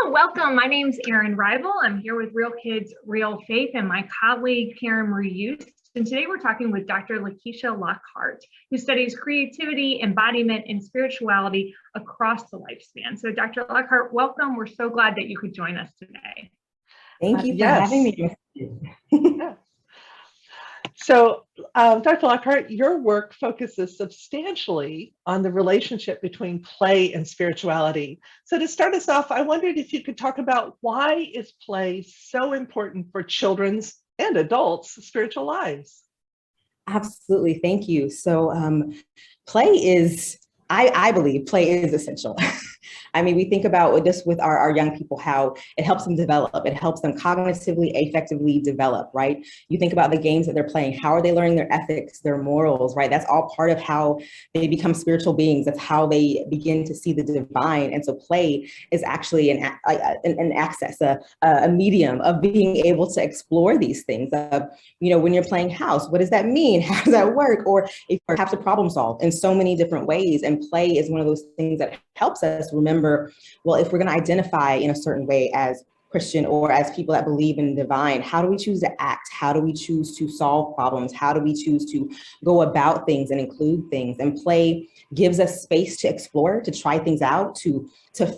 Welcome. My name's Erin Rival. I'm here with Real Kids, Real Faith, and my colleague, Karen Marie Eust. And today we're talking with Dr. Lakeisha Lockhart, who studies creativity, embodiment, and spirituality across the lifespan. So Dr. Lockhart, welcome. We're so glad that you could join us today. Thank you for having me. Yeah. So, Dr. Lockhart, your work focuses substantially on the relationship between play and spirituality. So to start us off, I wondered if you could talk about why is play so important for children's and adults' spiritual lives? Absolutely. Thank you. So play is, I believe play is essential. I mean, we think about just with our young people, how it helps them develop. It helps them cognitively, effectively develop, right? You think about the games that they're playing. How are they learning their ethics, their morals, right? That's all part of how they become spiritual beings. That's how they begin to see the divine. And so play is actually an access, a medium of being able to explore these things. When you're playing house, what does that mean? How does that work? Or if you have to problem solve in so many different ways. And play is one of those things that helps us remember, well, if we're going to identify in a certain way as Christian or as people that believe in divine, how do we choose to act? How do we choose to solve problems? How do we choose to go about things and include things? And play gives us space to explore, to try things out, to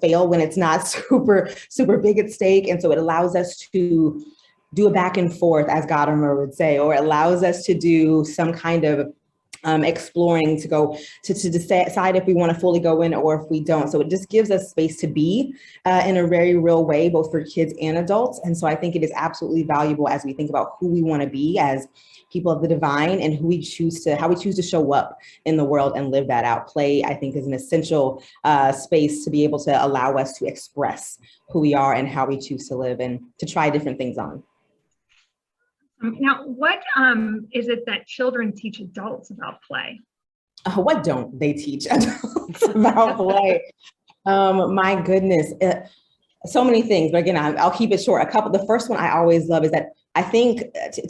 fail when it's not super big at stake. And so it allows us to do a back and forth, as Gadamer would say, or allows us to do some kind of exploring to go to decide if we want to fully go in or if we don't. So it just gives us space to be in a very real way, both for kids and adults. And so I think it is absolutely valuable as we think about who we want to be as people of the divine and how we choose to show up in the world and live that out. Play, I think, is an essential space to be able to allow us to express who we are and how we choose to live and to try different things on. Now, what is it that children teach adults about play? What don't they teach adults about play? My goodness, so many things. But again, I'll keep it short. The first one I always love is that I think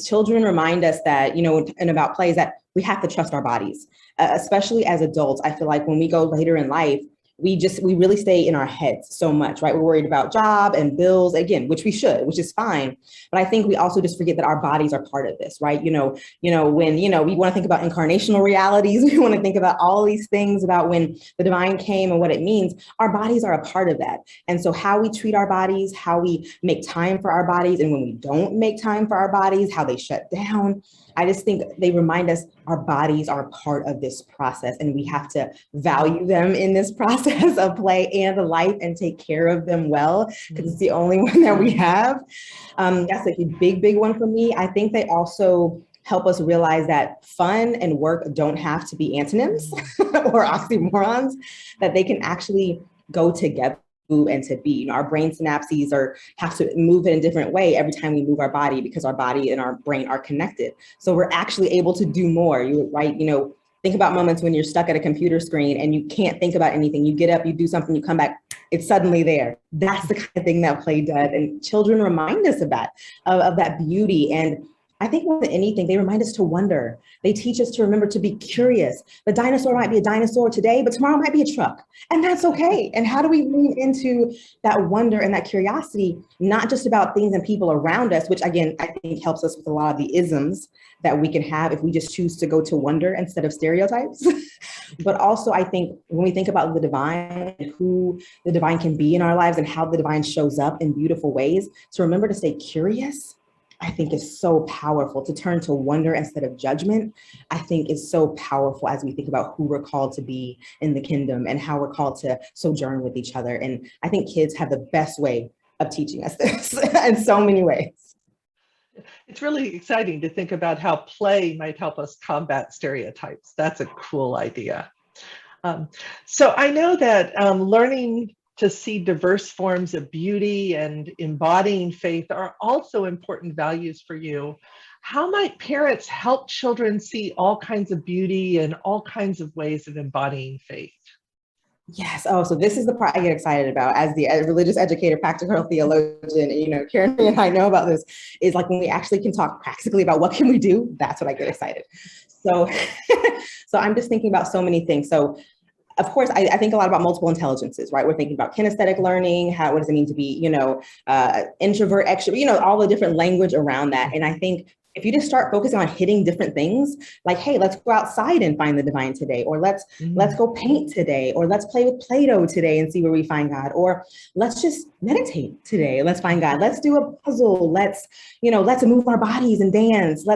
children remind us that, and about play is that we have to trust our bodies, especially as adults. I feel like when we go later in life, we really stay in our heads so much, right? We're worried about job and bills, again, which we should, which is fine. But I think we also just forget that our bodies are part of this, right? When, we want to think about incarnational realities, we want to think about all these things about when the divine came and what it means. Our bodies are a part of that. And so how we treat our bodies, how we make time for our bodies, and when we don't make time for our bodies, how they shut down. I just think they remind us our bodies are part of this process and we have to value them in this process of play and the life and take care of them well, because it's the only one that we have. That's a big one for me. I think they also help us realize that fun and work don't have to be antonyms or oxymorons, that they can actually go together and to be. Our brain synapses have to move in a different way every time we move our body because our body and our brain are connected. So we're actually able to do more. Think about moments when you're stuck at a computer screen and you can't think about anything. You get up, you do something, you come back, it's suddenly there. That's the kind of thing that play does. And children remind us of that beauty. And I think more than anything, they remind us to wonder. They teach us to remember to be curious. The dinosaur might be a dinosaur today, but tomorrow might be a truck. And that's okay. And how do we lean into that wonder and that curiosity, not just about things and people around us, which again, I think helps us with a lot of the isms that we can have if we just choose to go to wonder instead of stereotypes. But also, I think when we think about the divine and who the divine can be in our lives and how the divine shows up in beautiful ways, to remember to stay curious, I think is so powerful. To turn to wonder instead of judgment, I think is so powerful as we think about who we're called to be in the kingdom and how we're called to sojourn with each other. And I think kids have the best way of teaching us this in so many ways. It's really exciting to think about how play might help us combat stereotypes. That's a cool idea. So I know that learning to see diverse forms of beauty and embodying faith are also important values for you. How might parents help children see all kinds of beauty and all kinds of ways of embodying faith? Yes. Oh, so this is the part I get excited about as the religious educator, practical theologian. Karen and I know about this, is like when we actually can talk practically about what can we do, that's what I get excited. So, so I'm just thinking about so many things. So of course, I think a lot about multiple intelligences, right? We're thinking about kinesthetic learning. What does it mean to be, introvert, extrovert, all the different language around that. And I think if you just start focusing on hitting different things, like, hey, let's go outside and find the divine today, or let's go paint today, or let's play with Play-Doh today and see where we find God, or let's just meditate today. Let's find God. Let's do a puzzle. Let's move our bodies and dance.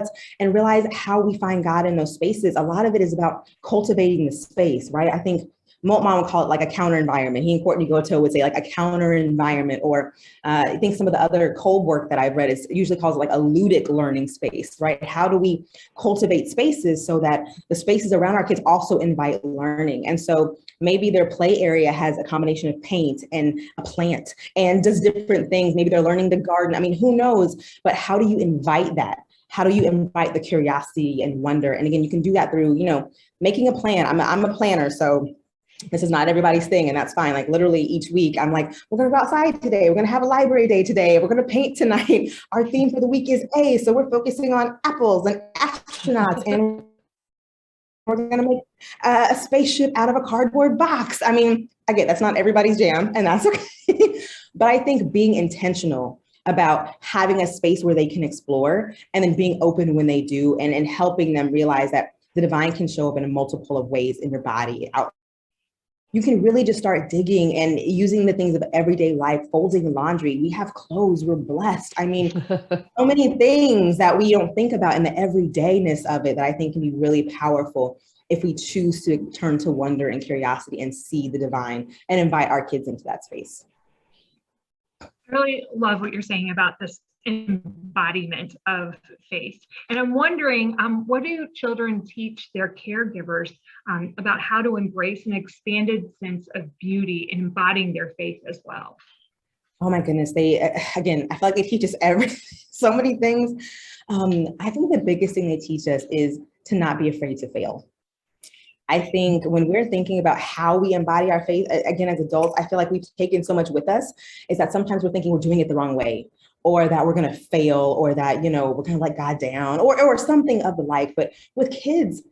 And realize how we find God in those spaces. A lot of it is about cultivating the space, right? I think Moltmann would call it like a counter environment. He and Courtney Goto would say like a counter environment, or I think some of the other Kolb work that I've read is usually calls it like a ludic learning space, right? How do we cultivate spaces so that the spaces around our kids also invite learning? And so maybe their play area has a combination of paint and a plant and does different things. Maybe they're learning to garden. I mean, who knows? But how do you invite that? How do you invite the curiosity and wonder? And again, you can do that through, making a plan. I'm a planner, so this is not everybody's thing, and that's fine. Like literally each week, I'm like, we're going to go outside today. We're going to have a library day today. We're going to paint tonight. Our theme for the week is A. So we're focusing on apples and astronauts, and we're going to make a spaceship out of a cardboard box. I mean, again, that's not everybody's jam, and that's okay. But I think being intentional about having a space where they can explore and then being open when they do, and helping them realize that the divine can show up in a multiple of ways in your body. You can really just start digging and using the things of everyday life, folding laundry. We have clothes, we're blessed. I mean, so many things that we don't think about in the everydayness of it that I think can be really powerful if we choose to turn to wonder and curiosity and see the divine and invite our kids into that space. I really love what you're saying about this embodiment of faith. And I'm wondering, what do children teach their caregivers about how to embrace an expanded sense of beauty and embodying their faith as well? Oh my goodness. Again, I feel like they teach us so many things. I think the biggest thing they teach us is to not be afraid to fail. I think when we're thinking about how we embody our faith, again, as adults, I feel like we've taken so much with us, is that sometimes we're thinking we're doing it the wrong way, or that we're going to fail, or that, we're going to let God down, or something of the like. But with kids,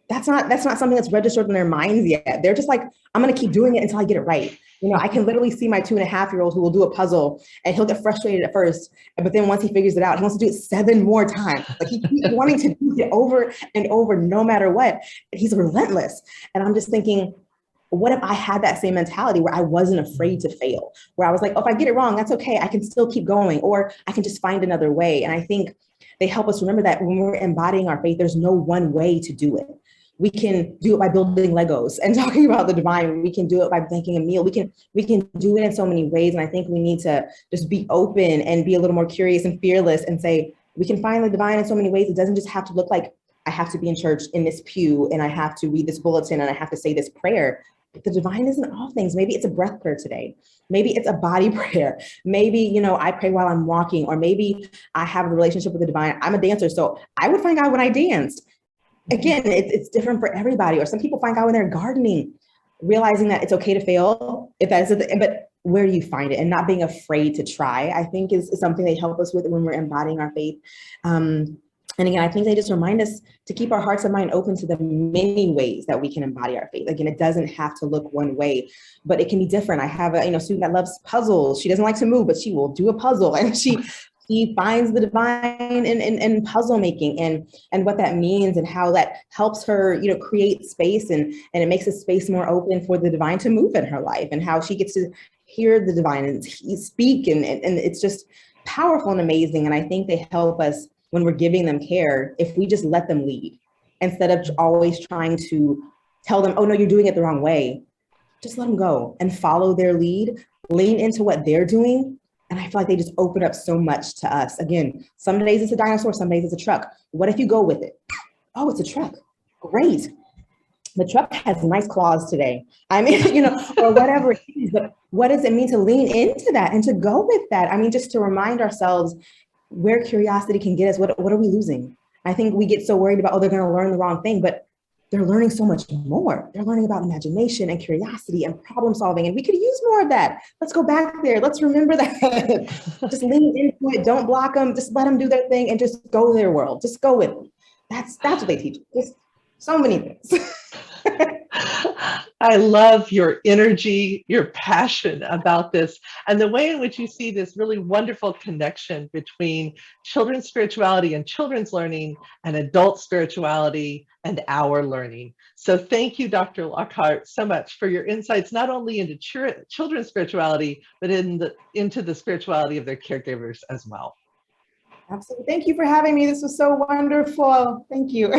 that's not something that's registered in their minds yet. They're just like, I'm going to keep doing it until I get it right. I can literally see my 2.5-year-old who will do a puzzle and he'll get frustrated at first. But then once he figures it out, he wants to do it 7 more times. Like he keeps wanting to do it over and over, no matter what. He's relentless. And I'm just thinking, what if I had that same mentality where I wasn't afraid to fail, where I was like, oh, if I get it wrong, that's okay. I can still keep going, or I can just find another way. And I think they help us remember that when we're embodying our faith, there's no one way to do it. We can do it by building Legos and talking about the divine. We can do it by making a meal. We can do it in so many ways. And I think we need to just be open and be a little more curious and fearless and say, we can find the divine in so many ways. It doesn't just have to look like I have to be in church in this pew and I have to read this bulletin and I have to say this prayer. But the divine isn't all things. Maybe it's a breath prayer today. Maybe it's a body prayer. Maybe, I pray while I'm walking, or maybe I have a relationship with the divine. I'm a dancer, so I would find God when I danced. Again, it's different for everybody. Or some people find God when they're gardening, realizing that it's okay to fail, but where do you find it? And not being afraid to try, I think is something they help us with when we're embodying our faith. And again, I think they just remind us to keep our hearts and mind open to the many ways that we can embody our faith. Again, it doesn't have to look one way, but it can be different. I have a student that loves puzzles. She doesn't like to move, but she will do a puzzle, and she finds the divine in puzzle making and what that means and how that helps her, create space and it makes a space more open for the divine to move in her life, and how she gets to hear the divine and speak. And it's just powerful and amazing. And I think they help us when we're giving them care, if we just let them lead instead of always trying to tell them, oh no, you're doing it the wrong way. Just let them go and follow their lead, lean into what they're doing. And I feel like they just open up so much to us. Again, some days it's a dinosaur, some days it's a truck. What if you go with it? Oh, it's a truck. Great. The truck has nice claws today. I mean, or whatever it is. But what does it mean to lean into that and to go with that? I mean, just to remind ourselves where curiosity can get us. What are we losing? I think we get so worried about, they're going to learn the wrong thing, but they're learning so much more. They're learning about imagination and curiosity and problem solving. And we could use more of that. Let's go back there. Let's remember that. Just lean into it. Don't block them. Just let them do their thing and just go their world. Just go with them. That's what they teach. Just so many things. I love your energy, your passion about this, and the way in which you see this really wonderful connection between children's spirituality and children's learning and adult spirituality and our learning. So thank you, Dr. Lockhart, so much for your insights, not only into children's spirituality, but into the spirituality of their caregivers as well. Absolutely. Thank you for having me. This was so wonderful. Thank you.